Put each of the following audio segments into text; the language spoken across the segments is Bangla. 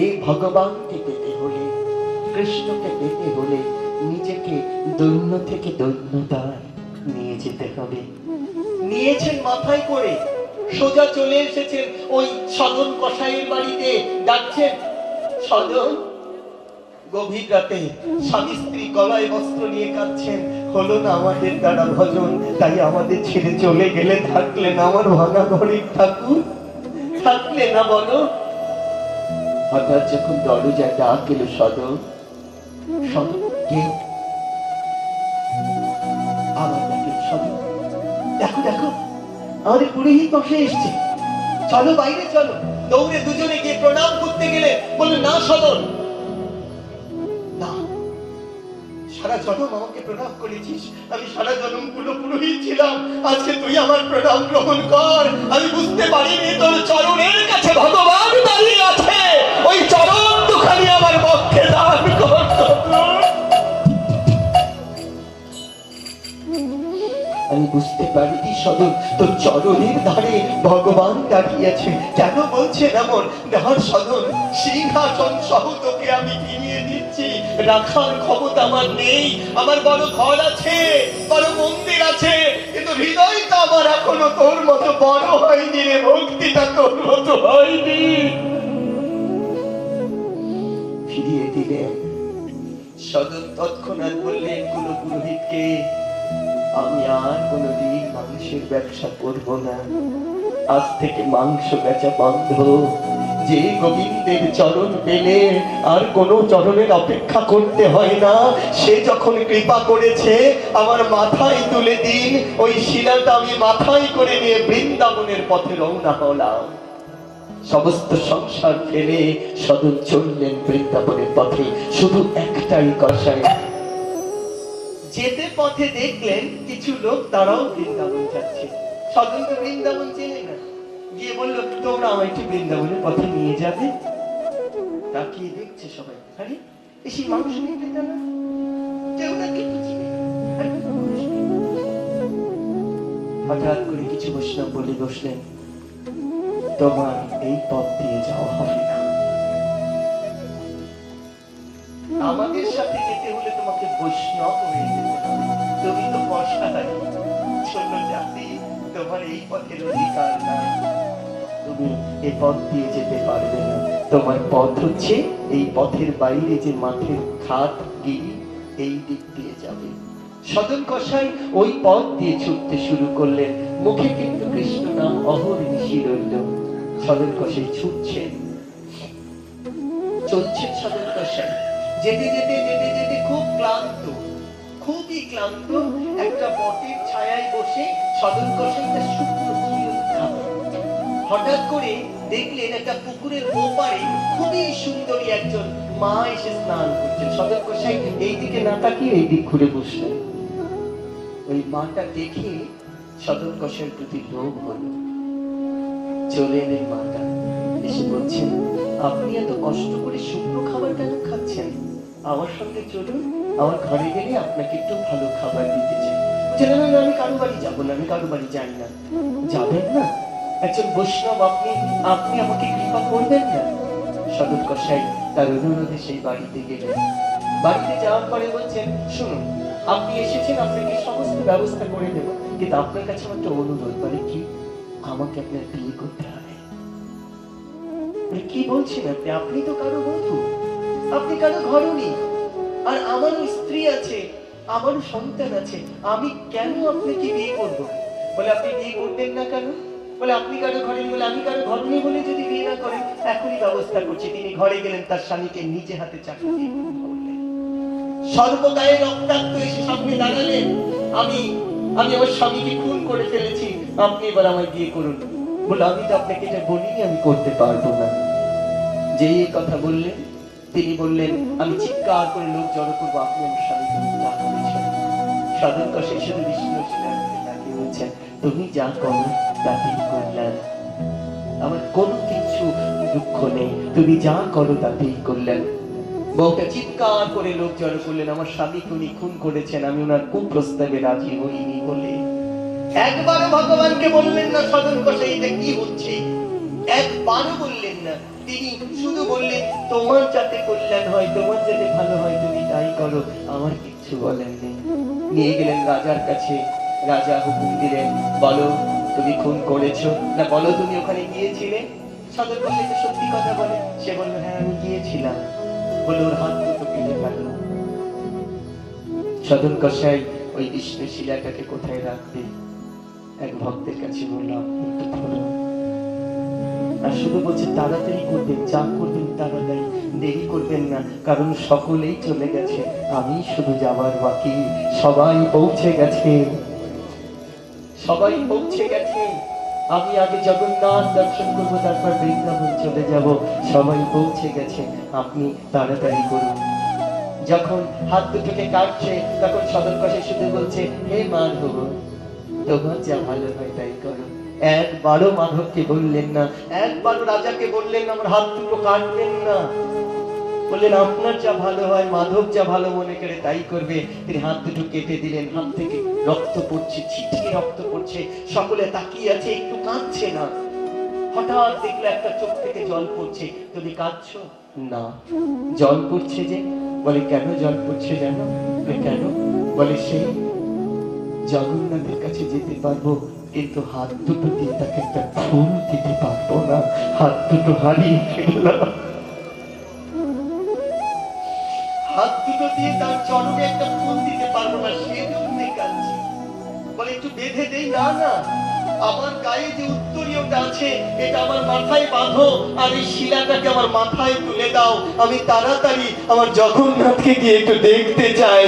এই ভগবানকে পেতে হলে, কৃষ্ণকে পেতে হলে নিজেকে দৈন্য থেকে দৈন্যতায় নিয়ে যেতে হবে। নিয়েছেন মাথায় করে, সোজা চলে এসেছেন ওই সদন কসাইয়ের বাড়িতে। ডাকছেন, সদন। গভীর রাতে স্বামী স্ত্রী গলায় বস্ত্র নিয়ে কাঁদছেন, হলো না আমাদের দ্বারা ভজন, তাই আমাদের ছেড়ে চলে গেলে। থাকলে না আমার ভাঙা ঘরের ঠাকুর, থাকলে না বলো। হঠাৎ যখন দরজায় ডাক এলো, সদন, সদন কে? আবার ডাকলেন, সদন। দেখো দেখো, আমাদের পুরোহিত মশাই এসছে, চলো বাইরে চলো। দৌড়ে দুজনে গিয়ে প্রণাম করতে গেলে বললেন, না সদন, না, সারা জন্ম আমাকে প্রণাম করেছিস, আমি সারা জন্ম পুরোহিত ছিলাম, আজকে তুই আমার প্রণাম গ্রহণ কর। আমি বুঝতে পারিনি তোর চরণের কাছে ভগবান দাঁড়িয়ে আছে, ওই চরণ দুখানি আমার পক্ষে দান কর। আমি বুঝতে পারিনি সদন, তোর চরণের ধারে ভগবান দাঁড়িয়ে আছে। কেন বলছেন এমন? দেহর সদন, সিংহাসন সহ তোকে আমি কিনিয়ে দিচ্ছি, রাখার ক্ষমতা আমার নেই। আমার বড় ঘর আছে, বড় মন্দির আছে, কিন্তু হৃদয়টা আমার এখনো তোর মতো বড় হয়নি রে, ভক্তিটা তোর মতো হয়নি। ফিরিয়ে দিলেন। সদন তৎক্ষণাৎ বললেন কোন পুরোহিতকে, আমি আর কোনদিন মাংসের ব্যবসা করব না, আজ থেকে মাংস বেচা বন্ধ। যে গোবিন্দের চরণ পেলে আর কোন চরণের অপেক্ষা করতে হয় না, সে যখন কৃপা করেছে আমার মাথায় তুলে দিন, ওই শিলাটা আমি মাথায় করে নিয়ে বৃন্দাবনের পথে রওনা হলাম। সমস্ত সংসার ফেলে সদন চললেন বৃন্দাবনের পথে। শুধু একটাই কষায়, যেতে পথে দেখলেন কিছু লোক, তারাও বৃন্দাবন যাচ্ছে। সদন তো বৃন্দাবন চেনে না, গিয়ে বললো, তোমরা আমায় একটু বৃন্দাবনের পথে নিয়ে যাবে। তাকিয়ে দেখছে সবাই, আরে এসে মানুষ নিয়ে না, কেউ না কিন্তু চিনে। হঠাৎ করে কিছু বৈষ্ণব বলে বসলেন, তোমার এই পথ দিয়ে যাওয়া হবে না, আমাদের সাথে যেতে হলে তোমাকে বৈষ্ণব হয়ে যেতে হবে। তুমি তো বর্ষায় ছোট জাতি, তোমার এই পথের অধিকার নাই, তুমি এই পথ দিয়ে যেতে পারবে না। তোমার পথ হচ্ছে এই পথের বাইরে যে মাঠের খাত গিরি, এই দিক দিয়ে যাবে। সদন কসাই ওই পথ দিয়ে ছুটতে শুরু করলেন, মুখে কিন্তু কৃষ্ণ নাম অহর্নিশি রইল। সদন কসাই ছুটছেন, চলছেন সদন কসাই। যেতে যেতে যেতে যেতে খুব ক্লান্ত, খুবই ক্লান্ত। একটা বটের ছায়ায় বসে সদন কসাইটা শুকনো চিরুনি খাবে। হঠাৎ করে দেখলেন একটা পুকুরের ওপারে খুবই সুন্দরী একজন মা এসে স্নান করছেন। সদন কসাই এই দিকে না তাকিয়ে এই দিক ঘুরে বসলেন। ওই মাটা দেখে সদন কসাইয়ের প্রতি লোভ হলো। চলে এলেন মাটা, এসে বলছেন, আপনি এত কষ্ট করে শুকনো খাবার কেন খাচ্ছেন? আমার সঙ্গে চলুন, আমার ঘরে গেলে আপনাকে একটু ভালো খাবার দিতে চাই। না না না, আমি কারো বাড়ি যাবো না, আমি কারো বাড়ি যাই না। যাবেন না? একজন বৈষ্ণব আপনি, আপনি আমাকে কৃপা করবেন না? সদন কসাই তার অনুরোধে সেই বাড়িতে গেলেন। বাড়িতে যাওয়ার পরে বলছেন, শুনুন, আপনি এসেছেন, আপনাকে সমস্ত ব্যবস্থা করে দেব, কিন্তু আপনার কাছে আমার একটা অনুরোধ। বলে কি? আমাকে আপনার বিয়ে করতে হবে। কি বলছেন আপনি? আপনি তো কারো বন্ধু, আপনি কারো ঘরণী, আর আমারও স্ত্রী আছে, আমারও সন্তান আছে, আমি কেন আপনাকে বিয়ে করব? বলে আপনি বিয়ে করবেন না কেন? বলে আপনি কারো ঘরণী, বলে আমি কারো ঘরণী বলে যদি বিয়ে না করেন এখনই ব্যবস্থা করছি। তিনি ঘরে গেলেন, তার স্বামীকে নিজে হাতে চাকরি দিয়ে বললেন। সর্বদায়ে রক্তাক্ত এসে সামনে দাঁড়ালেন, আমি আমার স্বামীকে খুন করে ফেলেছি, আপনি এবার আমায় বিয়ে করুন। বলে আমি তো আপনাকে এটা বলিনি, আমি করতে পারবো না। যে কথা বললেন, তিনি বললেন, আমি চিৎকার করে লোক জড়ো করবো, আপনি আমার স্বামীকে যা করেছেন। সদন কসাই শুধু বিষ্ণু তাকে বলছেন, তুমি যা করো তাতেই করলেন, আমার কোনো কিছু দুঃখ নেই, তুমি যা করো তাতেই করলেন। বউটা চিৎকার করে লোক জড়ো করলেন, আমার স্বামীকে উনি খুন করেছেন, আমি ওনার কুপ্রস্তাবে রাজি হইনি বলে। একবারও ভগবানকে বললেন না সদন কসাই এটা কি হচ্ছে, একবারও বললেন না। তিনি শুধু বললেন তোমার যাতে কল্যাণ হয়, তোমার যাতে ভালো হয় তুমি তাই করো, আমার কিচ্ছু বলেন নেই। নিয়ে গেলেন রাজার কাছে। রাজা হুকুম দিলেন, বলো তুমি খুন করেছো না, বলো তুমি ওখানে গিয়েছিলে। সদর কষাই তো সত্যি কথা বলে। সে বলল হ্যাঁ আমি গিয়েছিলাম। বলে ওর হাত দুটো কেটে গেল। সদর কষাই ওই বিষ্ণু শিলাটাকে কোথায় রাখবে? এক ভক্তের কাছে বললাম একটু ধরো। আর শুধু বলছে তাড়াতাড়ি করবেন, যা করবেন তাড়াতাড়ি, দেরি করবেন না, কারণ সকলেই চলে গেছে, আমি শুধু যাবার বাকি। সবাই পৌঁছে গেছে, সবাই পৌঁছে গেছে। আমি আগে জগন্নাথ দর্শন করবো, তারপর বৃন্দাবন চলে যাব। সবাই পৌঁছে গেছে, আপনি তাড়াতাড়ি করুন। যখন হাত দুটোকে কাটছে তখন সদর কষাই শুধু বলছে হে মাধব, তোমার যা ভালো হয় তাই করো। একবারও মাধবকে বললেন না, একবারও রাজাকে বললেন না আমার হাত দুটো কাটবেন না। বললেন আপনার যা ভালো হয়, মাধব যা ভালো মনে করে তাই করবে। তিনি হাত দুটো কেটে দিলেন, হাত থেকে রক্ত পড়ছে, ছিটকে রক্ত পড়ছে। সকলে তাকিয়ে আছে, একটু কাঁদছে না। হঠাৎ দেখলো একটা চোখ থেকে জল পড়ছে। তুমি কাঁদছো? না। জল পড়ছে যে? বলে কেন জল পড়ছে জানো? কেন? বলে সেই জগন্নাথের কাছে যেতে পারবো, কিন্তু হাত দুটো দিয়ে তাকে একটা ফুল দিতে পারবো না, হাত দুটো হারিয়ে ফেললাম। হাত দুটো দিয়ে তার চরণে একটা ফুল দিতে পারবো না, সেজন্য কাঁদছি। বলে একটু বেঁধে দেই। না না, আমার গায়ে যে উত্তরীয়টা আছে এটা আমার মাথায় বাঁধো, আর এই শিলাটাকে আমার মাথায় তুলে দাও। আমি তাড়াতাড়ি আমার জগন্নাথকে গিয়ে একটু দেখতে চাই।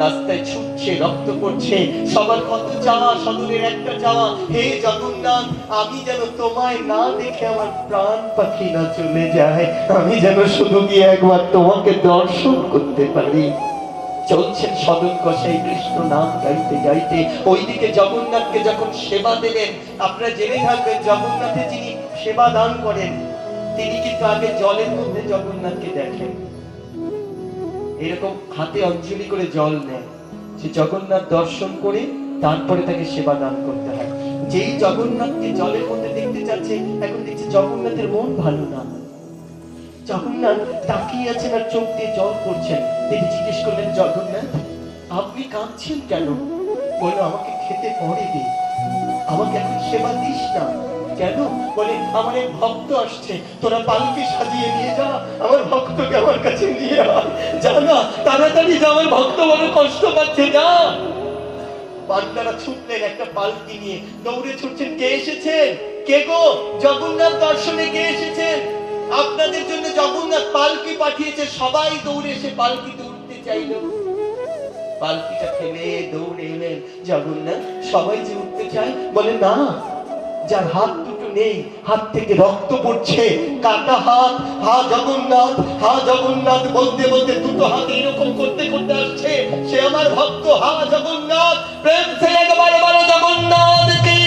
রাস্তায় ছুটছে, রক্ত পড়ছে, সবার কত চাওয়া, সদরের একটা চাওয়া, হে জগন্নাথ আমি যেন তোমায় না দেখে আমার প্রাণ পাখি না চলে যায়, আমি যেন শুধু গিয়ে একবার তোমাকে দর্শন করতে পারি। চলছেন সদর কষাই কৃষ্ণ নাম গাইতে গাইতে। ওইদিকে জগন্নাথকে যখন সেবা দেবেন, আপনারা জেনে থাকবেন জগন্নাথে যিনি সেবা দান করেন তিনি কিন্তু আগে জলের মধ্যে জগন্নাথকে দেখেন, এরকম হাতে অঞ্জলি করে জল নেয়। সে জগন্নাথ দর্শন করে তারপরে তাকে সেবা দান করতে হয়। যেই জগন্নাথকে জলের মধ্যে দেখতে চাচ্ছে, এখন দেখছে জগন্নাথের মন ভালো না। জগন্নাথ তাকিয়ে আছেন আর চোখ দিয়ে জল পড়ছেন। তিনি জিজ্ঞেস করলেন জগন্নাথ আপনি কাঁদছেন কেন? বললো আমাকে খেতে পরে দে, আমাকে এখন সেবা দিস না। কেন? বলে আমার এক ভক্ত আসছে, তোরা পালকি সাজিয়ে নিয়ে যা, আমার ভক্তকে আমার কাছে নিয়ে আয়। যা না, তাড়াতাড়ি যা, আমার ভক্ত বড় কষ্ট পাচ্ছে, যা। পান্ডারা ছুটলেন একটা পালকি নিয়ে, দৌড়ে ছুটছেন। কে এসেছেন? কে গো? জগন্নাথ দর্শনে কে এসেছেন? আপনাদের জন্য জগন্নাথ পালকি পাঠিয়েছে। সবাই দৌড়ে এসে পালকিতে উঠতে চাইল। পালকিটা ফেলে দৌড়ে এলেন জগন্নাথ। সবাই যে উঠতে চায়, বলে না, যার হাত দুটো নেই, হাত থেকে রক্ত পড়ছে, কাটা হাত, হা জগন্নাথ, হা জগন্নাথ বলতে বলতে দুটো হাত এরকম করতে করতে আসছে, সে আমার ভক্ত, হা জগন্নাথ। প্রেম সে একবারে বলো জগন্নাথ কি।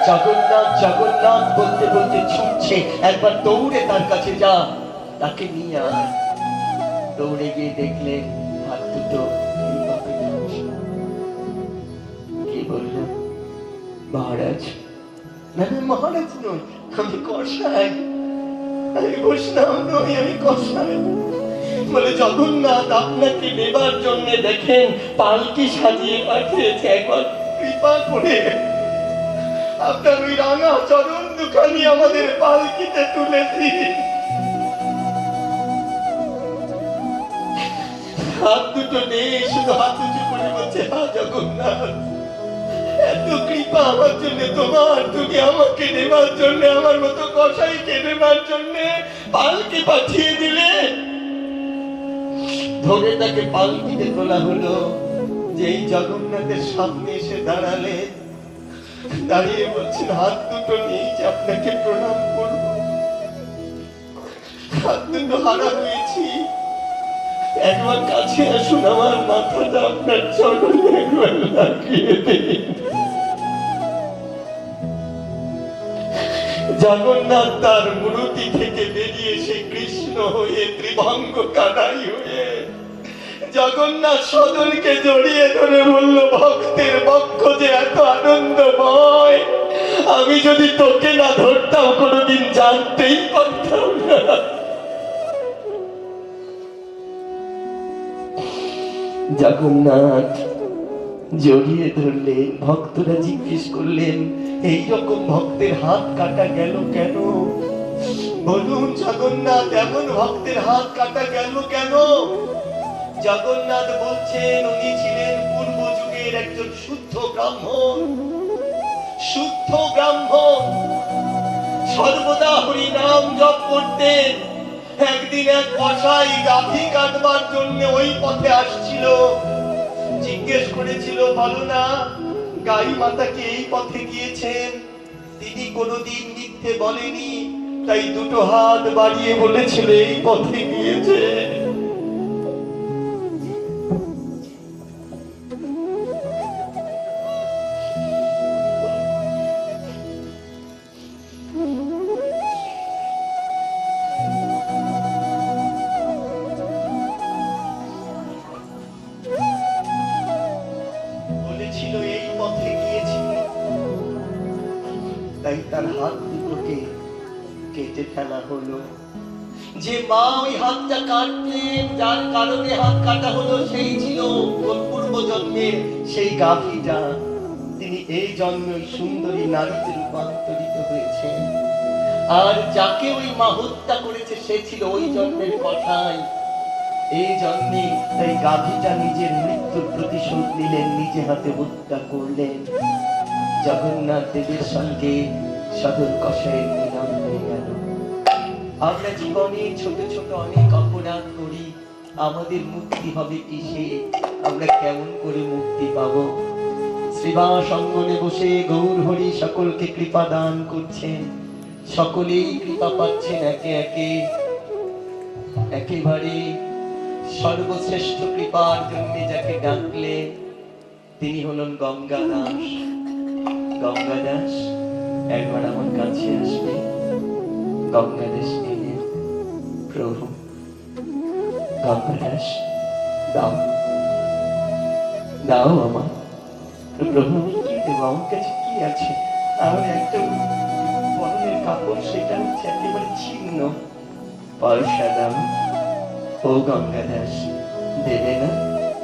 জগন্নাথ জগন্নাথ বলতে বলতে ছুটছে। একবার দৌড়ে তার কাছে যা, তাকে নিয়ে আয়। দৌড়ে গিয়ে দেখলেন হাত দুটো মহারাজ। না না মহারাজ নই, আমি কসাই, আমি বৈষ্ণব নই, আমি কসাই। বলে জগন্নাথ আপনাকে নেবার জন্য দেখেন পালকি সাজিয়ে পাঠিয়েছে, একবার কৃপা করে আপনার ওই রাঙা চরণ দুখানি আমাদের পালকিতে তুলে দিন। হাত দুটো নেই, শুধু হাত উঁচু করে বলছে হা জগন্নাথ এত কৃপা আমার জন্য তোমার, তুমি আমাকে নেবার জন্য, আমার মতো কসাইকে নেবার জন্য পালকি পাঠিয়ে দিলে। ধরে তাকে পালকিতে তোলা হলো। যেই জগন্নাথের সামনে এসে দাঁড়ালে, দাঁড়িয়ে বলছেন হাত দুটো নিয়ে আপনাকে প্রণাম করব, হাত দুটো হারা হয়েছি, একবার কাছে আসুন, আমার মাথাটা আপনার চরণে একবার লাগিয়ে দিন। জগন্নাথ তার মূর্তি থেকে বেরিয়ে এসে কৃষ্ণ হয়ে ত্রিভঙ্গ কানাই হয়ে জগন্নাথ সদনকে জড়িয়ে ধরে বলল, ভক্তের বক্ষ যে এত আনন্দময়, আমি যদি তোকে না ধরতাম কোনোদিন জানতেই পারতাম না। জগন্নাথ জড়িয়ে ধরলেন। ভক্তরা জিজ্ঞেস করলেন, এইরকম ভক্তের হাত কাটা গেল কেন? বলুন জগন্নাথ, এমন ভক্তের হাত কাটা গেল কেন? জগন্নাথ বলছেন, উনি ছিলেন পূর্ব যুগের একজন শুদ্ধ ব্রাহ্মণ। শুদ্ধ ব্রাহ্মণ সর্বদা হরি নাম জপ করতেন। একদিন এক কসাই গাভী কাটবার জন্য ওই পথে আসছিল। জিজ্ঞেস করেছিল, বলো না গাই মাতাকে এই পথে গিয়েছেন? তিনি কোনোদিন মিথ্যে বলেনি, তাই দুটো হাত বাড়িয়ে বলেছিল এই পথে গিয়েছে। বলেছিল এই পথে গিয়েছি, তাই তার হাত দুটোকে কেটে ফেলা হলো। যে মা ওই হাতটা কাটলেন, যার কারণে হাত কাটা হলো, সেই ছিল ওর পূর্ব জন্মের সেই গাভীটা। তিনি এই জন্মে সুন্দরী নারীতে রূপান্তরিত হয়েছেন। আর যাকে ওই মা হত্যা করেছে সে ছিল ওই জন্মের কসাই। এই জন্মে তাই গাভীটা নিজের মৃত্যুর প্রতিশোধ নিলেন, নিজে হাতে হত্যা করলেন। জগন্নাথ দেবের সঙ্গে সদর কসাইয়ের মিলন হয়ে গেল। আমরা জীবনে ছোট ছোট অনেক অপরাধ করি, আমাদের মুক্তি হবে কিসে? আমরা কেমন করে মুক্তি পাবো? শ্রীবাস অঙ্গনে বসে গৌর হরি সকলকে কৃপা দান করছেন। সকলেই কৃপা পাচ্ছেন একে একে। একেবারে সর্বশ্রেষ্ঠ কৃপার জন্য যাকে ডাকলেন তিনি হলেন গঙ্গা দাস। গঙ্গা দাস একবার আমার কাছে আসবে। গঙ্গা দাস এলেন, প্রভু গঙ্গা দাস দাও, দাও আমার। প্রভু কি দেবো? আমার কাছে কি আছে? আমার একটা পরনের কাপড়, সেটা হচ্ছে একেবারে ছিন্ন। পয়সা দাও। ও গঙ্গা দাস দেবে না?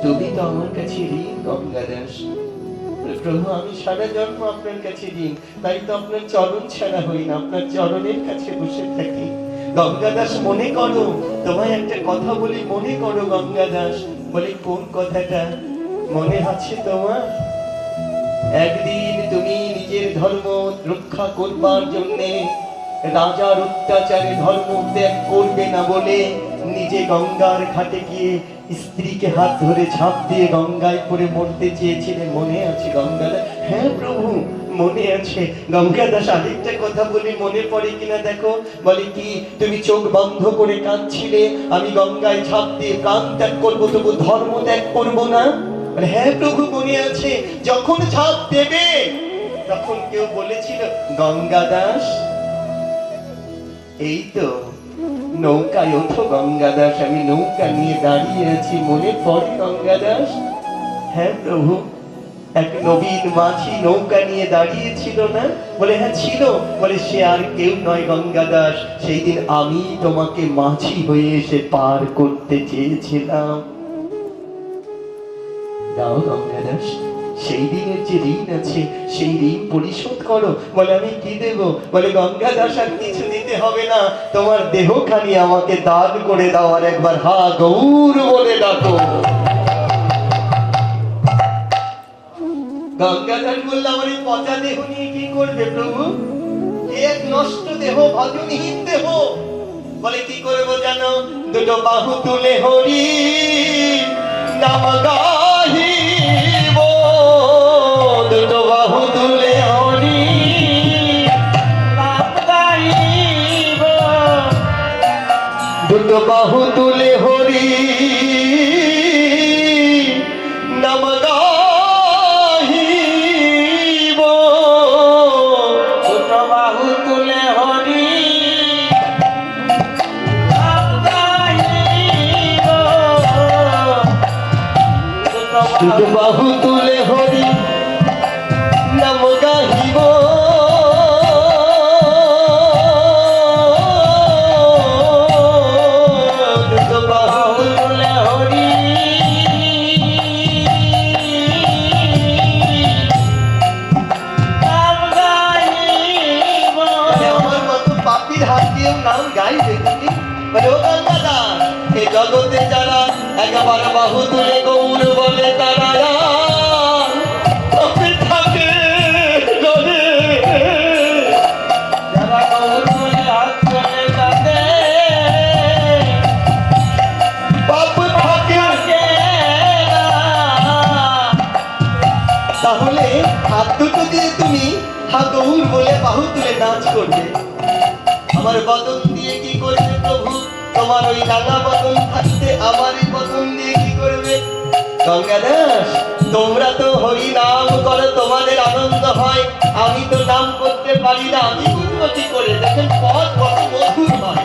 তুমি তো আমার কাছে ঋণ গঙ্গা দাস। প্রভু আমি সারা জন্ম আপনার কাছে ঋণ, তাই তো আপনার চরণ ছাড়া হই না, আপনার চরণের কাছে বসে থাকি। গঙ্গা দাস মনে করো, তোমায় একটা কথা বলি, মনে করো গঙ্গা দাস। বলি কোন কথাটা মনে আছে তোমার? একদিন তুমি নিজের ধর্ম রক্ষা করবার জন্যে রাজার অত্যাচারে ধর্ম ত্যাগ করবে না বলে নিজে গঙ্গার ঘাটে গিয়ে স্ত্রীকে হাত ধরে ঝাঁপ দিয়ে গঙ্গায় পড়ে মরতে চেয়েছিলে, মনে আছে গঙ্গা দাস? হ্যাঁ প্রভু মনে আছে। গঙ্গা দাস আরেকটা কথা বলি, মনে পড়ে কিনা দেখো। বলে কি, তুমি চোখ বন্ধ করে কাঁদছিলে, আমি গঙ্গায় ঝাঁপ দিয়ে প্রাণ ত্যাগ করবো, তবু ধর্ম ত্যাগ করবো না? হ্যাঁ প্রভু মনে আছে। যখন ঝাঁপ দেবে তখন কেউ বলেছিল, গঙ্গা দাস এই তো নৌকায় ওঠো গঙ্গা দাস, আমি নৌকা নিয়ে দাঁড়িয়ে আছি, মনে পড়ে গঙ্গা দাস? হ্যাঁ প্রভু, এক নবীন মাঝি নৌকা নিয়ে দাঁড়িয়ে ছিল না? বলে হ্যাঁ ছিল। বলে সে আর কেউ নয় গঙ্গা দাস, সেই দিন আমি তোমাকে মাঝি হয়ে এসে পার করতে চেয়েছিলাম। দাও গঙ্গা দাস, সেই দিনের যে ঋণ আছে সেই ঋণ পরিশোধ করো। বলে আমি কি দেব? বলে গঙ্গা দাস আর কিছু দিতে হবে না, তোমার দেহখানি আমাকে দান করে দাও, আর একবার হা গৌর বলে ডাকো। গঙ্গা দাস বলল, আমার এই পচা দেহ নিয়ে কি করবে প্রভু? এক নষ্ট দেহ, ভজনহীন দেহ। বলে কি করবো জানো? দুটো বাহু তুলে হরি নাম গাহিব, দুটো বাহু তুলে হরি নাম গাহিব, দুটো বাহু তুলে হরি নাম গাহিব, দুটো বাহু তুলে হরি নাম গাহিব, দুটো বাহু তুলে হরি নাম গাহিব দুটো বাহু তুলে হরি নাম গাহিব। আমার মতো পাপির হাত দিয়েও নাম গাইবে তুমি? বলে ও গঙ্গাধর, এই জগতে যারা একেবারে বাহু তুলে গৌর বলে তারা পাপে থাকে গলে। যারা গৌর বলে হাত চলে তাদের পাপ থাকে না। তাহলে হাত দুটো দিয়ে তুমি গৌর বলে বাহু তুলে নাচ করবে, আমার বদন দিয়ে কি করবে প্রভু? তোমার ওই রাঙা বদন থাকতে আমার এই বদন দিয়ে কি করবে? গঙ্গাদাস, তোমরা তো হরি নাম করো, তোমাদের আনন্দ হয়, আমি তো নাম করতে পারি না, আমি বুঝবো কি করে? দেখেন পথ কত মধুর হয়,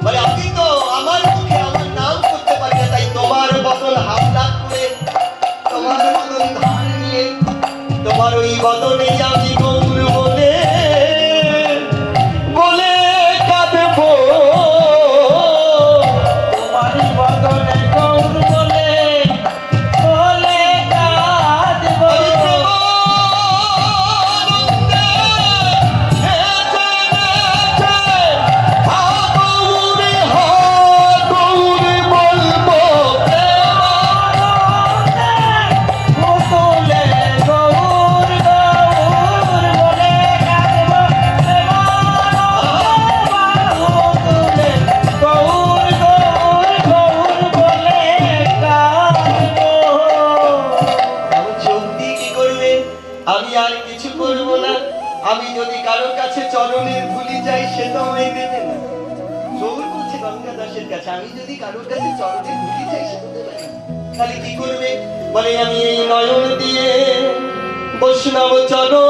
বলে আমি তো আমার মুখে আমার নাম করতে পারি না, তাই তোমার বদন হাফলাক করে তোমার বদন ধার নিয়ে তোমার ওই বদনে আমি গৌর বলে বলে কাঁদবো। তোমার বদনে গৌর বলে বলে কাঁদবো। আমি আর কিছু করবো না, আমি যদি কারোর কাছে চরণের ধুলি যাই সে তো আমায় দেবে না। গৌর বলছে গঙ্গাদাসের কাছে, আমি যদি কারোর কাছে চরণের ধুলি যাই সে তো দেবে না, তাহলে কি করবে? বলে আমি এই নয়ন দিয়ে বৈষ্ণব চরণ